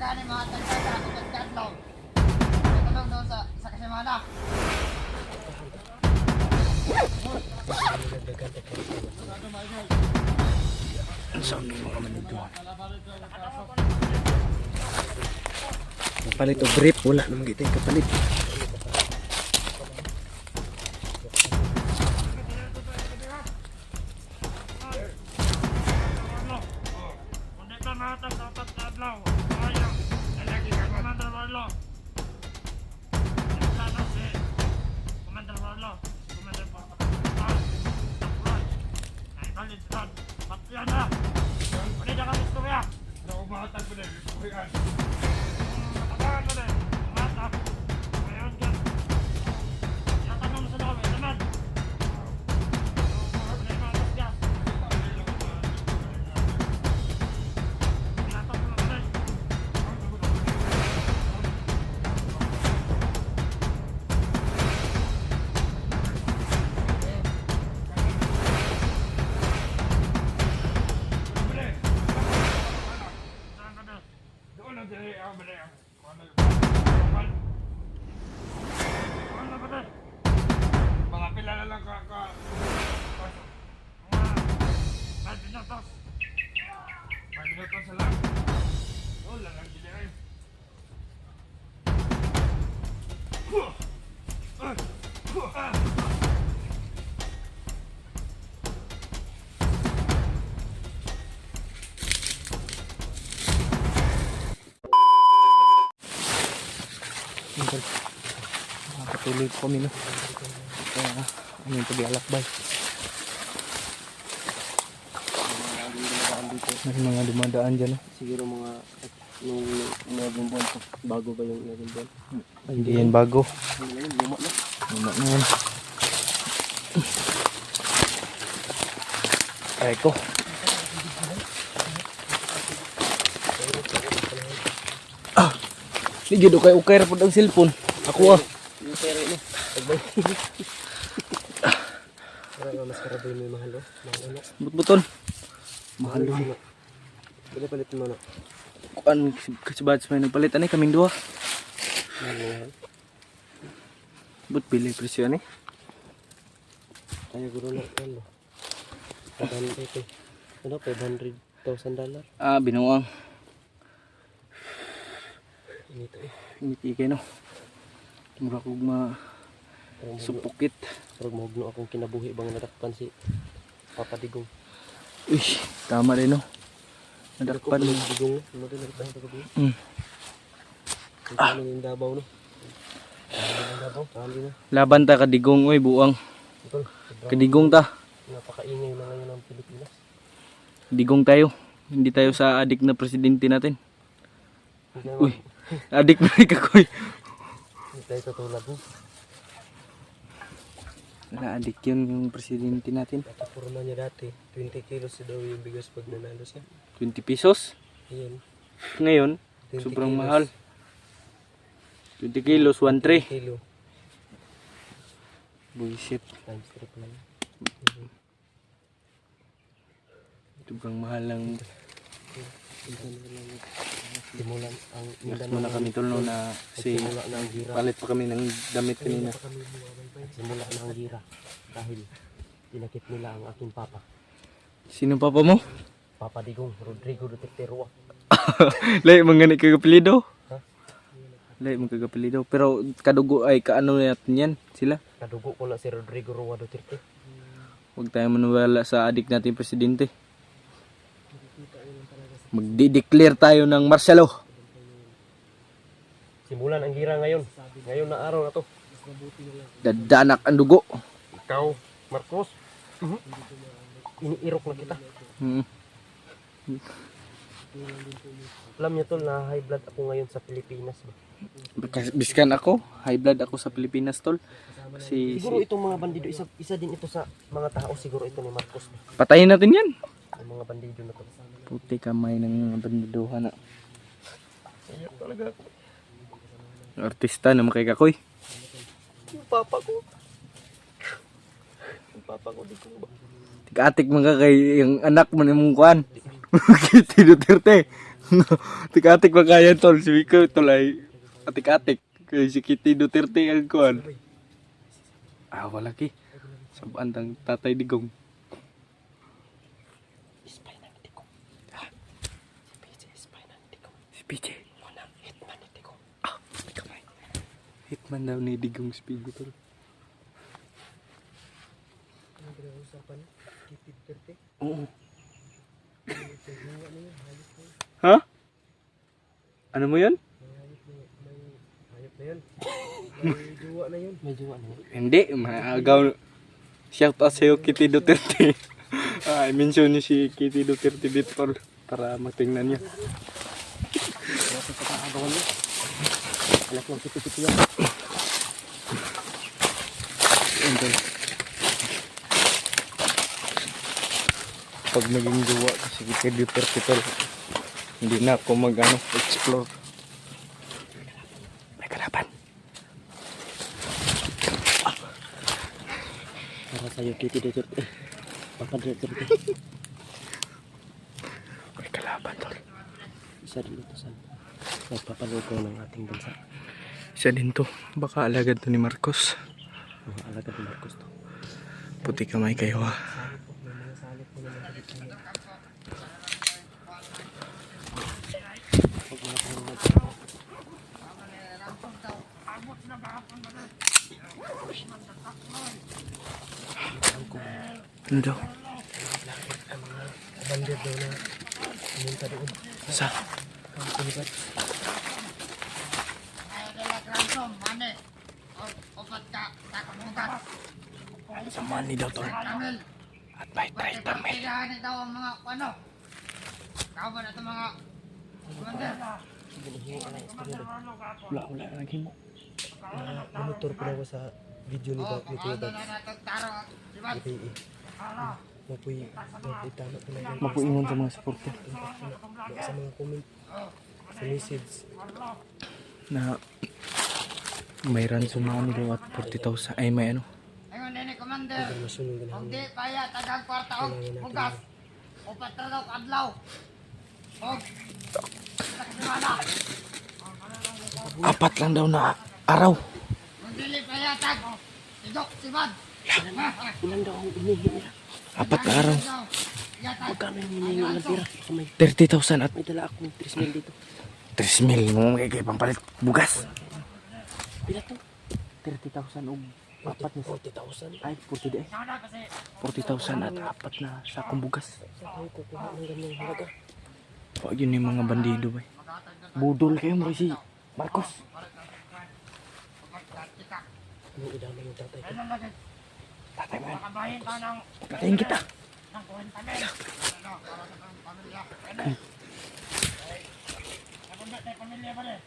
gani mga tagtata ako kadlaw. Tulog doon sa kasimana. Saan yung mga manito? Kapalit o brief, wala naman kita yung kapalit. Mga pilala lang ka 5 minutos. 5 minutos na lang. Oh, lalang gila eh. Nakatuloy po kami no. Kaya aming pag-alakbay. May mga dumadaan dyan no. Siguro mga nung inaging buwan ko. Bago ba yung inaging buwan? Hindi yan bago. Luma na. Luma na yan. Ay ko. Sige do kay ukay ra pud ang cellphone. Ako Yung pera ini. Tagbay. Parang mas karabay mo yung mahal oh. Mahal ano. Butbuton. Mahal do. Bila palit mo na. Kuan kasabats may nagpalit ani kaming duha. Mahal. But pili presyo ni. Ayaw guro na. Ano? Kadami ito. Ano? $500,000. Ah, binuang. Inito eh. Ngiti kay no. Mura kog ma supukit. Parang mahugno akong kinabuhi bang natakpan si Papa Digong. Uy, tama rin no. Nadakpan. Digong. Ano din natakpan sa gabi? Ano yung Davao no? Ano yung Davao? Kali na. Laban ta kadigong oy buang. Ito. Kadigong ta. Napakaingay na ngayon ng Pilipinas. Digong tayo. Hindi tayo sa adik na presidente natin. Uy, adik na ikakoy. Hindi tayo katulad mo. Wala adik yun yung presidente natin. Natapuro na niya dati. 20 kilos daw yung bigas pag nanalo siya. 20 pesos. Ayan. Ngayon, 20 sobrang kilos. mahal. 20 kilos, 1.3. Kilo. Bullshit. Times 3 lang. Sobrang mahal lang. Simulan ang Next muna kami tulno na si simula na ang gira. palit pa kami ng damit kanina. Simula na ang gira. Dahil pinakit nila ang aking papa. Sino papa mo? Papa Digong, Rodrigo Duterte Rua. Lai mangani kagapilido. Ha? Lai magkagapilido. Pero kadugo ay kaano natin yan sila. Kadugo ko na si Rodrigo Rua Duterte. Huwag tayo maniwala sa adik natin presidente. Magdi-declare tayo ng martial law. Simulan ang gira ngayon. Ngayon na araw na to. Dadanak ang dugo. Ikaw, Marcos. Iniirok na kita. Hmm. Alam niyo tol na high blood ako ngayon sa Pilipinas. Biskan ako, high blood ako sa Pilipinas tol. Kasi Siguro itong mga bandido, isa din ito sa mga tao siguro ito ni Marcos. patayin natin yan. Ang mga bandido na to. Puti kamay ng mga bandiduhan na. Kaya talaga ako. Artista na makikakoy. Yung papa ko. Yung papa ko di ko ba? Tig-atik mga kay yung anak mo ni mong kuan. Kitty Duterte. Atik-atik ba kaya tol? Si Miko tol ay atik-atik. Kaya si Kitty Duterte ang kuhan. Ah, wala ki. Sabaan tang tatay digong. Spy ng Digong. Si PJ, spy ng Digong. Si PJ. Muna, hitman ni Digong. Ah, may kamay. Hitman daw ni digong speed tol. Ano pinag-usapan? Kitty Duterte? Oo. Jowa na yun, hayop na yun. Ha? Ano mo yun? May hayop na yun. May jowa na yun. May jowa na yun. Hindi, maagaw. Shout out sa'yo, Kitty Duterte. I-mention niyo si Kitty Duterte dito tol, para matingnan niyo. Kaya sa pagkakagawan niya. Anak ng kiti-kiti yan. Ayun, tol. Pag naging jowa ko si Kitty Duterte tol, hindi na ako explore. May kalaban. Para sa'yo, Kitty Duterte. Papa Duterte. May kalaban tol. Isa rin ito sa nagpapaluto ng ating bansa. Isa din to. Baka alagad to ni Marcos. Mga alagad ni Marcos to. Puti kamay kayo ha. Salip po naman dito sa Ano daw? bandit daw na pumunta doon. Sa? Pinipat. Ayaw nila ransom, mani. Opat ka, takamugat. Sa money daw tol. Tamil. At may try tamil. Partidahan daw ang mga ano. Kau ba na ito mga commander? Wala lagi mo. Monitor ko na ako sa video ni Kuya Ano Bags. na natagtaro. Diba? PPE. Mapuy tama ko na yan. Mapuingon sa mga supporter Sa mga comment. Sa message. na may ransom money daw at 40,000. Ay may ano. Ayun din ni commander. Informasyon yung Kung ganahan. di kaya tagang kwarta o bugas. Upat na daw kadlaw. Og. Sa kasimana. Apat lang daw na araw. Kung dili kaya tag. Idok, sibad. Ilan daw ang hinihingi nila? Apat na araw. Magkano yung hinihingi ng pira? Baka may 30,000 at may dala akong 3,000 dito. 3,000 mo magiging pampalit bugas. Pila to? 30,000 o apat na 40,000? Ay, 40 di ay. 40,000 at apat na sakong bugas. Saan tayo kukuha ng ganyang halaga? Huwag yun yung mga bandido ba? Budol kayo mo si Marcos. Anong idama yung tatay ko? Tatay mo yan. Kabahin ka ng Patayin kita. kuwenta men. Para sa pamilya. Napunta tayo pamilya ba rin?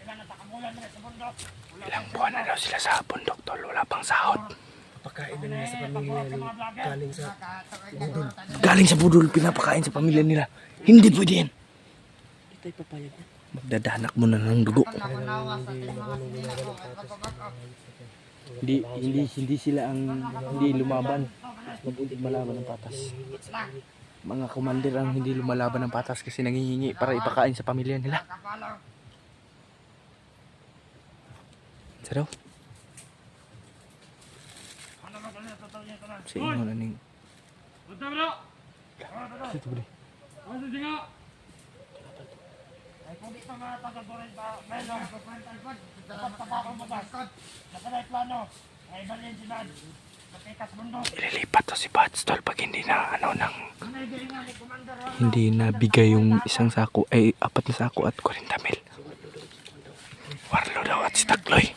Kailan na takamulan rin sa bundok. Ilang buwan na daw sila sa bundok tol. Wala pang sahod. Pagkain na nila sa pamilya ni galing sa Galing sa budol pinapakain sa pamilya nila. Hindi pwede yan. Hindi tayo papayag yan. Magdadanak mo na ng dugo. nakunawa sa ating mga sinila ko. Ay pagpapakaw. Hindi sila ang hindi lumaban. Lumalaban ng patas. Mga commander ang hindi lumalaban ng patas kasi nangihingi para ipakain sa pamilya nila. Kapalaw. Sa daw? Ano ba kanina totoo niya ito na? Sa inyo na ning... Punta bro! Ito ba? Ano di nga? Ay kung di pa mga tagaburin pa. Melo, pagkwental po. Dapat pa akong mabaskod. Nakalay plano. Ay balin si Dad. Matikas bundok. Ililipat to si Bats tol pag hindi na ano nang May gilingan ni Commander Ron. hindi na bigay yung isang sako ay 4 na sako at 40 mil. Warlo daw at si Takloy.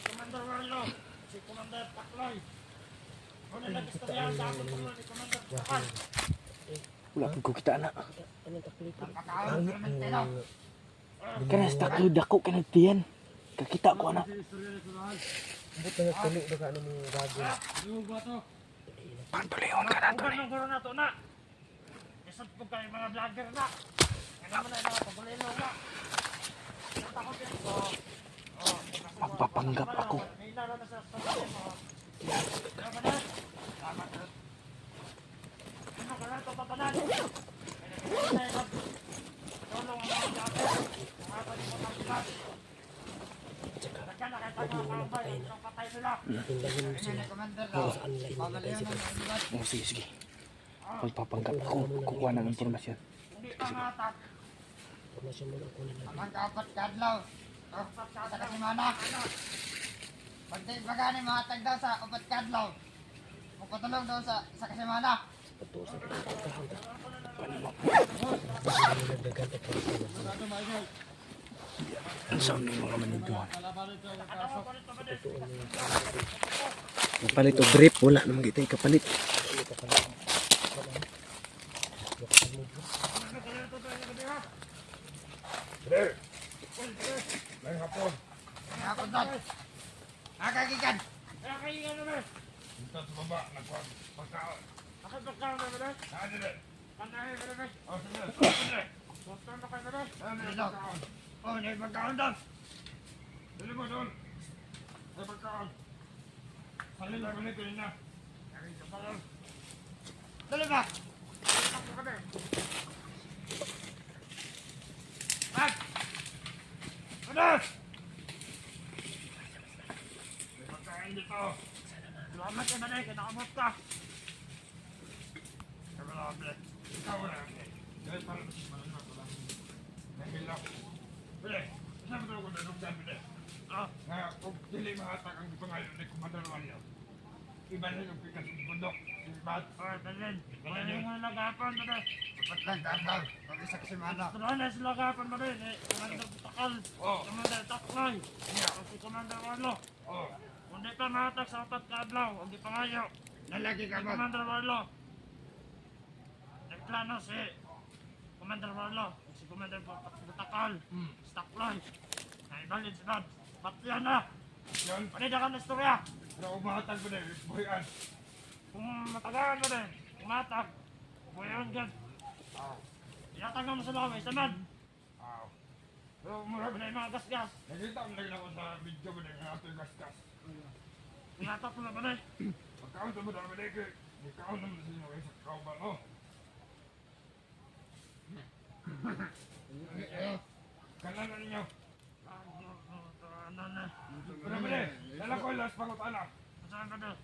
Commander Warlo. Si Commander Takloy. Wala lang istorya sa akin ni Commander Takloy. Wala ko kita na. Anong takli ito? Pagkaon sa Mentelo. Kana si Takloy dako ka nagtiyan. Kakita ko anak. Ba't na nagtali ba ka ng mga bago? Yung ba to? Pantulingon ka na tol. Uban ng guro na to na! Isot po kayo mga vlogger na! Ano mo na ito? Pagulilo na! Magpapanggap ako. May inalo na sa sarili mo. Ano ka lang ito tatanan? Tulong ang mga dati. Nakakalimutan sila. Nagka nakita mga kaambay. Ang patay sila. Tingnan sila kung saan nila inilagay si Pat. Oh, sige, sige. Magpapanggap ako. Kukuha ng impormasyon. Hindi pa matak. Informasyon mo lang kunin natin. Ang kapat kadlaw. Sa kasimana. Pag di bagani mahatag daw sa upat kadlaw. Magpatulong daw sa kasimana. Ito sa pagkakaroon ka. Nagdagan pa para sa Ang sound ng mga manigduhan. totoo niya. Kapalit o brief. Wala naman kita kapalit. Pre! May hapon. Ako doon. Nakagigan. Dito sa baba, nagpagkaon. Saan nila? Oh, sige. Sige. Dito. Oh, may pagkaon doon. Dili mo doon. May pagkaon. Salila ko nito yun na. Dali ba? Mag! Ano? May pagkain dito. Salamat ka ba na? Kinakamot ka. Kabalable. Ikaw na. Dahil parang malamang ko lang. Nahilak. Pwede. Isa mo ko na nung sabi na. Nga, kung dili mahatag ang pangalan ni Commander Wallo. Iba na yung pikas ng bundok. Ibat. Oh, dalhin. Wala yung lagapan mo na. Dapat lang kadlaw. Pag isa kasimana. Turuan na sila lagapan mo rin. Commander Takal. Oh. Commander Taklay. Si Commander Warlo. Oh. Kung di pa mahatag sa upat kadlaw, huwag di pangayo. Nalagi ka Si ba? Commander Warlo. Nagplano si Commander Warlo. Si Commander Takal. Si Taklay. Naibalid si Dad. Patyan na. Yan. Panida ka na istorya. Pero umahatag mo na. Buhian. Kung matagaan mo rin, umatag, buhayon ka. Iyatag mo sa loob, isamad. Ah. Pero mura Wala yung mga gas-gas. nakita mo lang ako sa video mo na nga ito yung gasgas. Iyatak mo na ba na eh. Pagkaon mo na malay ko. Ikaw naman sa inyo sa kauban. Oh. Kananan ninyo. Ano na? Pero malay. Dala ko last pangutana. Saan ka doon?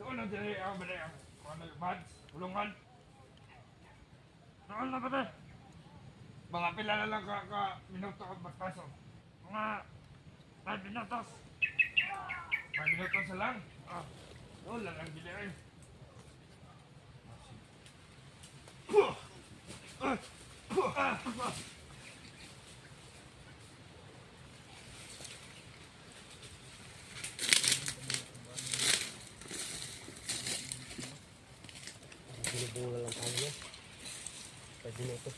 Doon ang dili ang malay ang ano yung bads. Ulungan. Saan na ba na? Mga pila na lang ka minuto at magpaso. Mga 5 minutos. 5 minuto sa lang. Ah. Doon lang ang dili eh. Binubunga lang tayo yan. 5 minutos.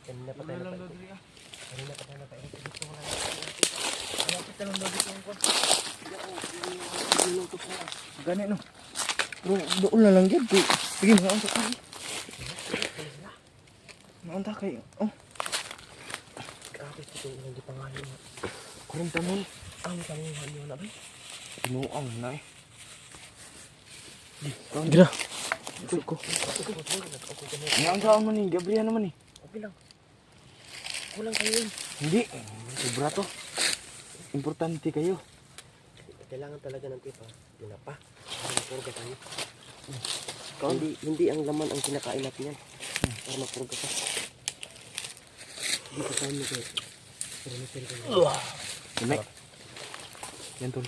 Kanina pa tayo napaikot. Kanina pa tayo napaikot. Dito wala na tayo nakita. Malapit ka lang daw dito yung kwan. Minutos na lang. Gani no. Pero doon na lang yun. Sige, maunta kayo. Maunta kayo. Oh. Grabe ito yung hindi pangalan niya. Kurang tanong. Ang tanguhan niyo na ba? Pinuang na eh. Gira. Ito ko. Ang saan mo ni? Gabriel naman eh. Okay lang. Kulang kayo yun. Hindi. Sobra to. Importante kayo. Kailangan talaga ng pipa. Yun na pa. Para mapurga tayo. Ikaw? Hindi ang laman ang kinakain natin yan. Para mapurga ka. Dito tayo mo guys. Pero natin kayo. Yan yan tol.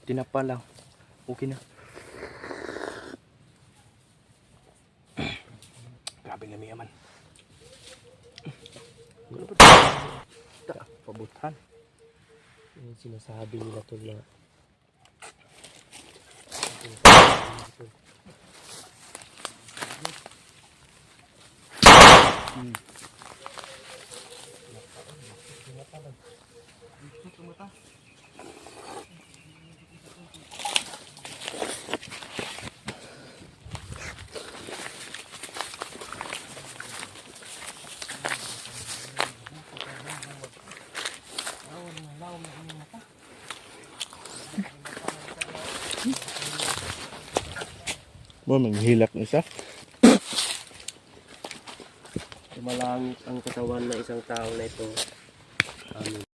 Tinapa lang. Okay na. Grabe nga miyaman. Pabutan. Yung sinasabi nila tol na Bo, manghilak na isa. Sumalangit ang katawan ng isang tao na ito. Amen.